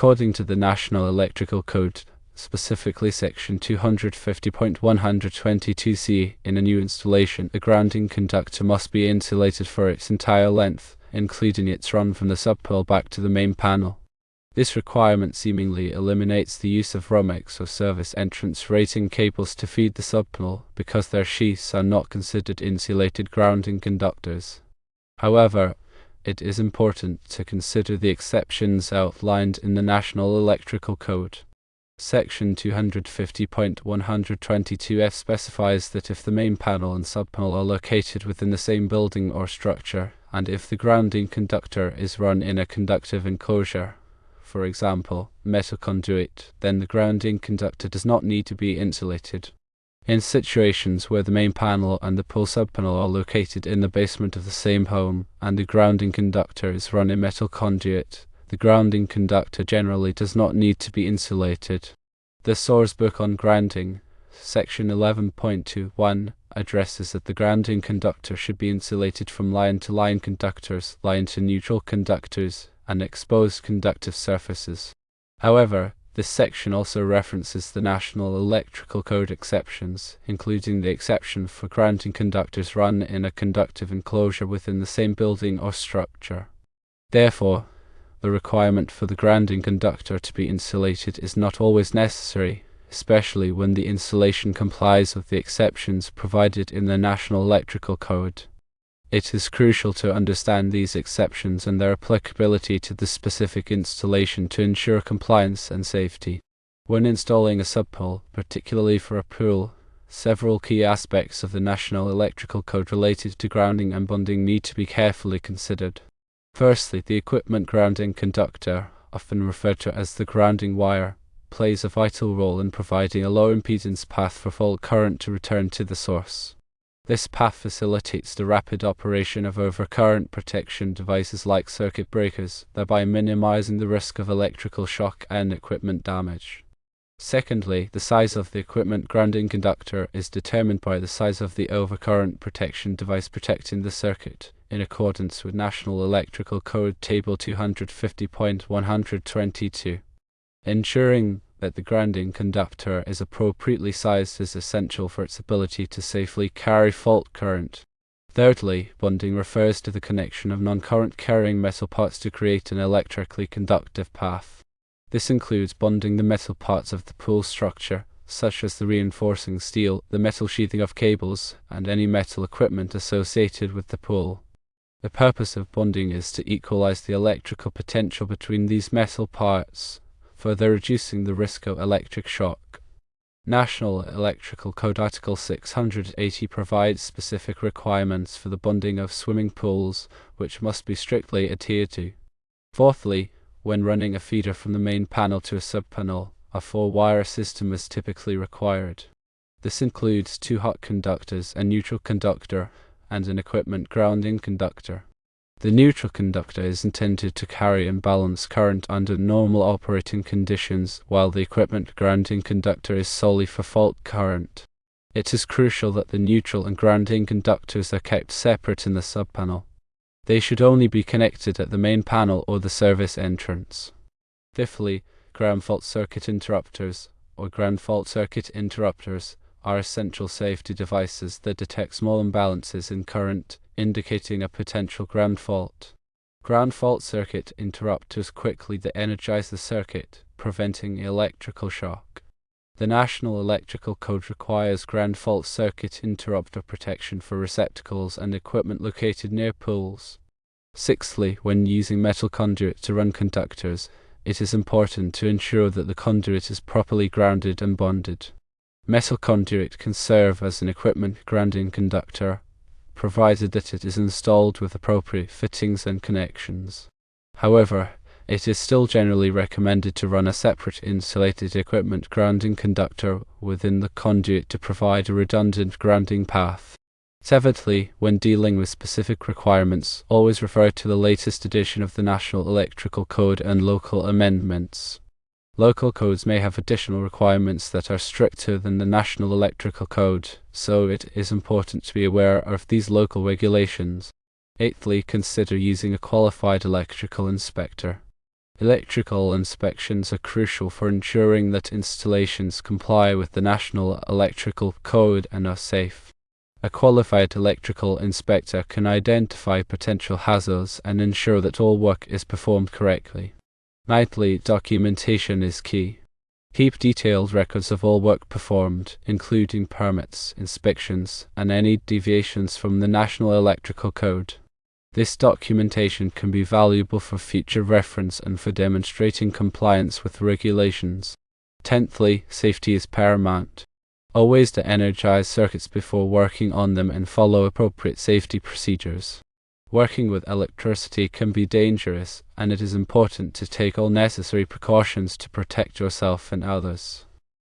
According to the National Electrical Code, specifically Section 250.122c, in a new installation, a grounding conductor must be insulated for its entire length, including its run from the subpanel back to the main panel. This requirement seemingly eliminates the use of Romex or service entrance rating cables to feed the subpanel because their sheaths are not considered insulated grounding conductors. However, it is important to consider the exceptions outlined in the National Electrical Code. Section 250.122f specifies that if the main panel and subpanel are located within the same building or structure, and if the grounding conductor is run in a conductive enclosure, for example, metal conduit, then the grounding conductor does not need to be insulated. In situations where the main panel and the pool subpanel are located in the basement of the same home, and the grounding conductor is run in metal conduit, the grounding conductor generally does not need to be insulated. The Source Book on Grounding, Section 11.21, addresses that the grounding conductor should be insulated from line-to-line conductors, line-to-neutral conductors, and exposed conductive surfaces. However, this section also references the National Electrical Code exceptions, including the exception for grounding conductors run in a conductive enclosure within the same building or structure. Therefore, the requirement for the grounding conductor to be insulated is not always necessary, especially when the insulation complies with the exceptions provided in the National Electrical Code. It is crucial to understand these exceptions and their applicability to the specific installation to ensure compliance and safety. When installing a subpanel, particularly for a pool, several key aspects of the National Electrical Code related to grounding and bonding need to be carefully considered. Firstly, the equipment grounding conductor, often referred to as the grounding wire, plays a vital role in providing a low impedance path for fault current to return to the source. This path facilitates the rapid operation of overcurrent protection devices like circuit breakers, thereby minimizing the risk of electrical shock and equipment damage. Secondly, the size of the equipment grounding conductor is determined by the size of the overcurrent protection device protecting the circuit, in accordance with National Electrical Code Table 250.122. Ensuring that the grounding conductor is appropriately sized is essential for its ability to safely carry fault current. Thirdly, bonding refers to the connection of non-current carrying metal parts to create an electrically conductive path. This includes bonding the metal parts of the pool structure, such as the reinforcing steel, the metal sheathing of cables, and any metal equipment associated with the pool. The purpose of bonding is to equalize the electrical potential between these metal parts, further reducing the risk of electric shock. National Electrical Code Article 680 provides specific requirements for the bonding of swimming pools, which must be strictly adhered to. Fourthly, when running a feeder from the main panel to a subpanel, a 4-wire system is typically required. This includes 2 hot conductors, a neutral conductor, and an equipment grounding conductor. The neutral conductor is intended to carry and balance current under normal operating conditions, while the equipment grounding conductor is solely for fault current. It is crucial that the neutral and grounding conductors are kept separate in the subpanel. They should only be connected at the main panel or the service entrance. Fifthly, ground fault circuit interrupters, or ground fault circuit interrupters, are essential safety devices that detect small imbalances in current, indicating a potential ground fault. Ground fault circuit interrupters quickly de-energize the circuit, preventing electrical shock. The National Electrical Code requires ground fault circuit interrupter protection for receptacles and equipment located near pools. Sixthly, when using metal conduit to run conductors, it is important to ensure that the conduit is properly grounded and bonded. Metal conduit can serve as an equipment grounding conductor, provided that it is installed with appropriate fittings and connections. However, it is still generally recommended to run a separate insulated equipment grounding conductor within the conduit to provide a redundant grounding path. Seventhly, when dealing with specific requirements, always refer to the latest edition of the National Electrical Code and local amendments. Local codes may have additional requirements that are stricter than the National Electrical Code, so it is important to be aware of these local regulations. Eighthly, consider using a qualified electrical inspector. Electrical inspections are crucial for ensuring that installations comply with the National Electrical Code and are safe. A qualified electrical inspector can identify potential hazards and ensure that all work is performed correctly. Nightly documentation is key. Keep detailed records of all work performed, including permits, inspections, and any deviations from the National Electrical Code. This documentation can be valuable for future reference and for demonstrating compliance with regulations. 10thly, safety is paramount. Always de-energize circuits before working on them and follow appropriate safety procedures. Working with electricity can be dangerous, and it is important to take all necessary precautions to protect yourself and others.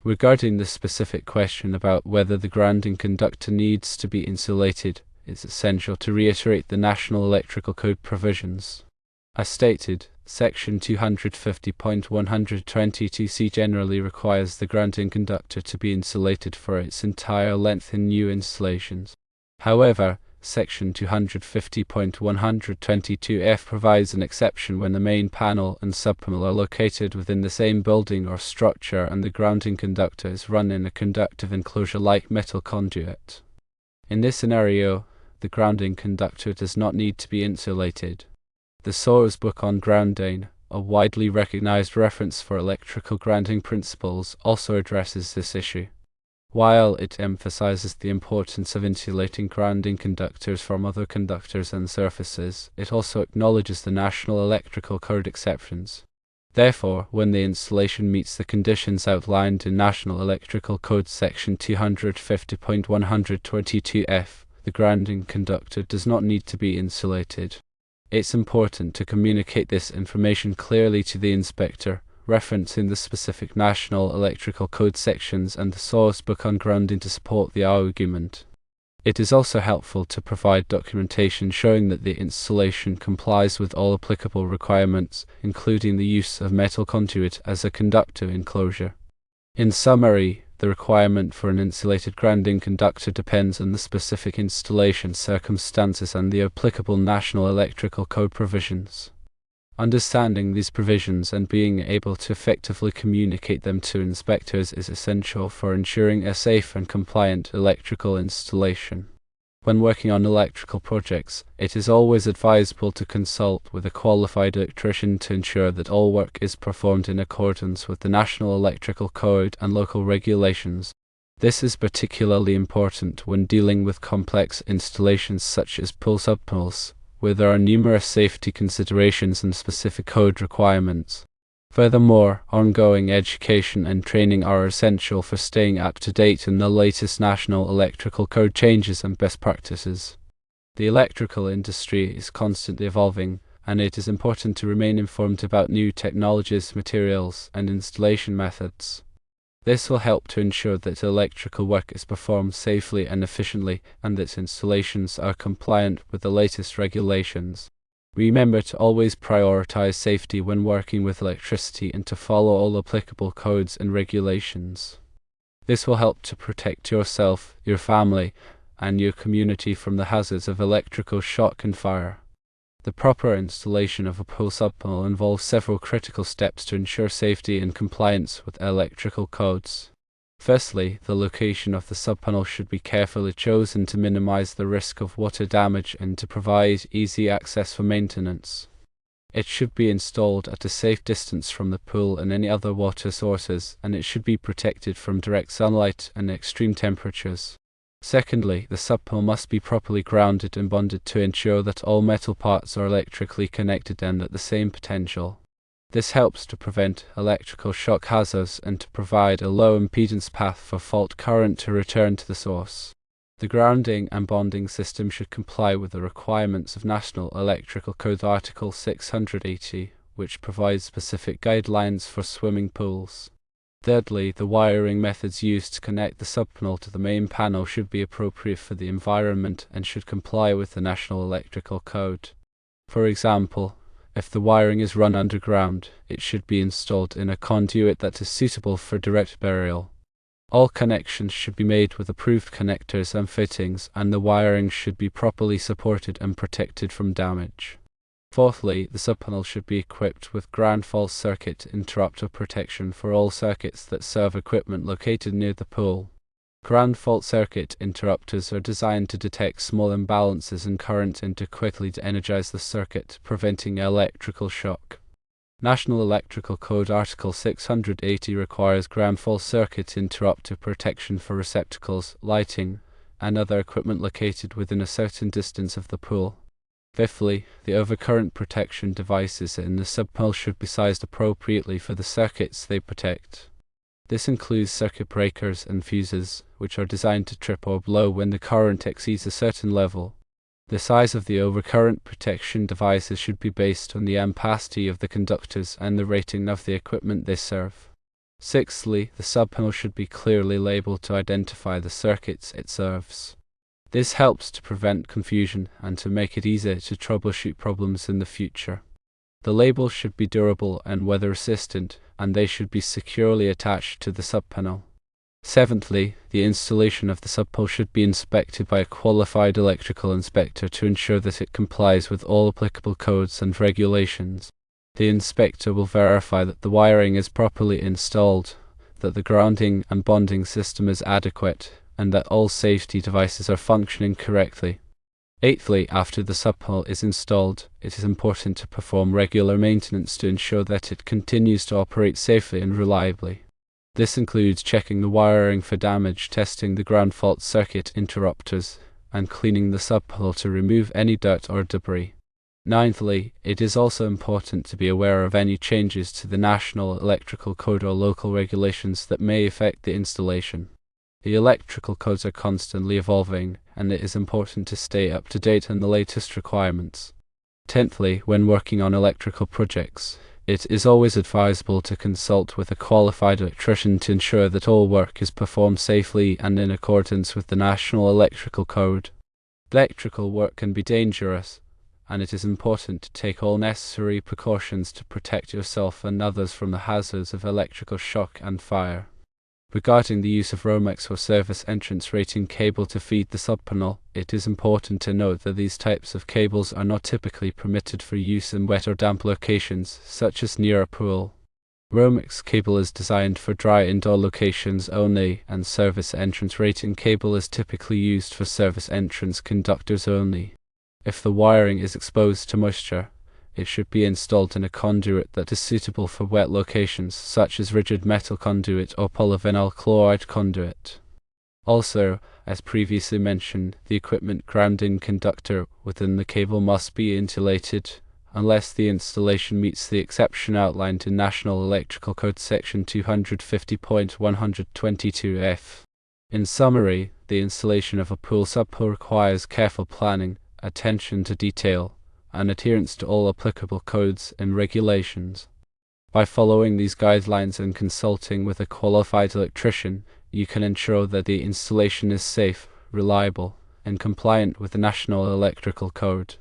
Regarding the specific question about whether the grounding conductor needs to be insulated, it's essential to reiterate the National Electrical Code provisions. As stated, Section 250.122c generally requires the grounding conductor to be insulated for its entire length in new installations. However, Section 250.122f provides an exception when the main panel and subpanel are located within the same building or structure and the grounding conductor is run in a conductive enclosure like metal conduit. In this scenario, the grounding conductor does not need to be insulated. The Source Book on Grounding, a widely recognized reference for electrical grounding principles, also addresses this issue. While it emphasizes the importance of insulating grounding conductors from other conductors and surfaces, it also acknowledges the National Electrical Code exceptions. Therefore, when the installation meets the conditions outlined in National Electrical Code Section 250.122f, the grounding conductor does not need to be insulated. It's important to communicate this information clearly to the inspector, referencing the specific National Electrical Code sections and the Source Book on Grounding to support the argument. It is also helpful to provide documentation showing that the installation complies with all applicable requirements, including the use of metal conduit as a conductive enclosure. In summary, the requirement for an insulated grounding conductor depends on the specific installation circumstances and the applicable National Electrical Code provisions. Understanding these provisions and being able to effectively communicate them to inspectors is essential for ensuring a safe and compliant electrical installation. When working on electrical projects, it is always advisable to consult with a qualified electrician to ensure that all work is performed in accordance with the National Electrical Code and local regulations. This is particularly important when dealing with complex installations such as pool subpanels, where there are numerous safety considerations and specific code requirements. Furthermore, ongoing education and training are essential for staying up to date in the latest National Electrical Code changes and best practices. The electrical industry is constantly evolving, and it is important to remain informed about new technologies, materials, and installation methods. This will help to ensure that electrical work is performed safely and efficiently, and that installations are compliant with the latest regulations. Remember to always prioritize safety when working with electricity and to follow all applicable codes and regulations. This will help to protect yourself, your family, and your community from the hazards of electrical shock and fire. The proper installation of a pool subpanel involves several critical steps to ensure safety and compliance with electrical codes. Firstly, the location of the subpanel should be carefully chosen to minimize the risk of water damage and to provide easy access for maintenance. It should be installed at a safe distance from the pool and any other water sources, and it should be protected from direct sunlight and extreme temperatures. Secondly, the subpanel must be properly grounded and bonded to ensure that all metal parts are electrically connected and at the same potential. This helps to prevent electrical shock hazards and to provide a low impedance path for fault current to return to the source. The grounding and bonding system should comply with the requirements of National Electrical Code Article 680, which provides specific guidelines for swimming pools. Thirdly, the wiring methods used to connect the subpanel to the main panel should be appropriate for the environment and should comply with the National Electrical Code. For example, if the wiring is run underground, it should be installed in a conduit that is suitable for direct burial. All connections should be made with approved connectors and fittings, and the wiring should be properly supported and protected from damage. Fourthly, the subpanel should be equipped with ground fault circuit interrupter protection for all circuits that serve equipment located near the pool. Ground fault circuit interrupters are designed to detect small imbalances in current and to quickly de-energize the circuit, preventing electrical shock. National Electrical Code Article 680 requires ground fault circuit interrupter protection for receptacles, lighting, and other equipment located within a certain distance of the pool. Fifthly, the overcurrent protection devices in the subpanel should be sized appropriately for the circuits they protect. This includes circuit breakers and fuses, which are designed to trip or blow when the current exceeds a certain level. The size of the overcurrent protection devices should be based on the ampacity of the conductors and the rating of the equipment they serve. Sixthly, the subpanel should be clearly labeled to identify the circuits it serves. This helps to prevent confusion and to make it easier to troubleshoot problems in the future. The labels should be durable and weather-resistant, and they should be securely attached to the subpanel. Seventhly, the installation of the subpanel should be inspected by a qualified electrical inspector to ensure that it complies with all applicable codes and regulations. The inspector will verify that the wiring is properly installed, that the grounding and bonding system is adequate, and that all safety devices are functioning correctly. Eighthly, after the subpanel is installed, it is important to perform regular maintenance to ensure that it continues to operate safely and reliably. This includes checking the wiring for damage, testing the ground fault circuit interrupters, and cleaning the subpanel to remove any dirt or debris. Ninthly, it is also important to be aware of any changes to the National Electrical Code or local regulations that may affect the installation. The electrical codes are constantly evolving, and it is important to stay up to date on the latest requirements. Tenthly, when working on electrical projects, it is always advisable to consult with a qualified electrician to ensure that all work is performed safely and in accordance with the National Electrical Code. Electrical work can be dangerous, and it is important to take all necessary precautions to protect yourself and others from the hazards of electrical shock and fire. Regarding the use of Romex or service entrance rating cable to feed the subpanel, it is important to note that these types of cables are not typically permitted for use in wet or damp locations, such as near a pool. Romex cable is designed for dry indoor locations only, and service entrance rating cable is typically used for service entrance conductors only. If the wiring is exposed to moisture, it should be installed in a conduit that is suitable for wet locations, such as rigid metal conduit or polyvinyl chloride conduit. Also, as previously mentioned, the equipment grounding conductor within the cable must be insulated, unless the installation meets the exception outlined in National Electrical Code Section 250.122F. In summary, the installation of a pool subpanel requires careful planning, attention to detail, and adherence to all applicable codes and regulations. By following these guidelines and consulting with a qualified electrician, you can ensure that the installation is safe, reliable, and compliant with the National Electrical Code.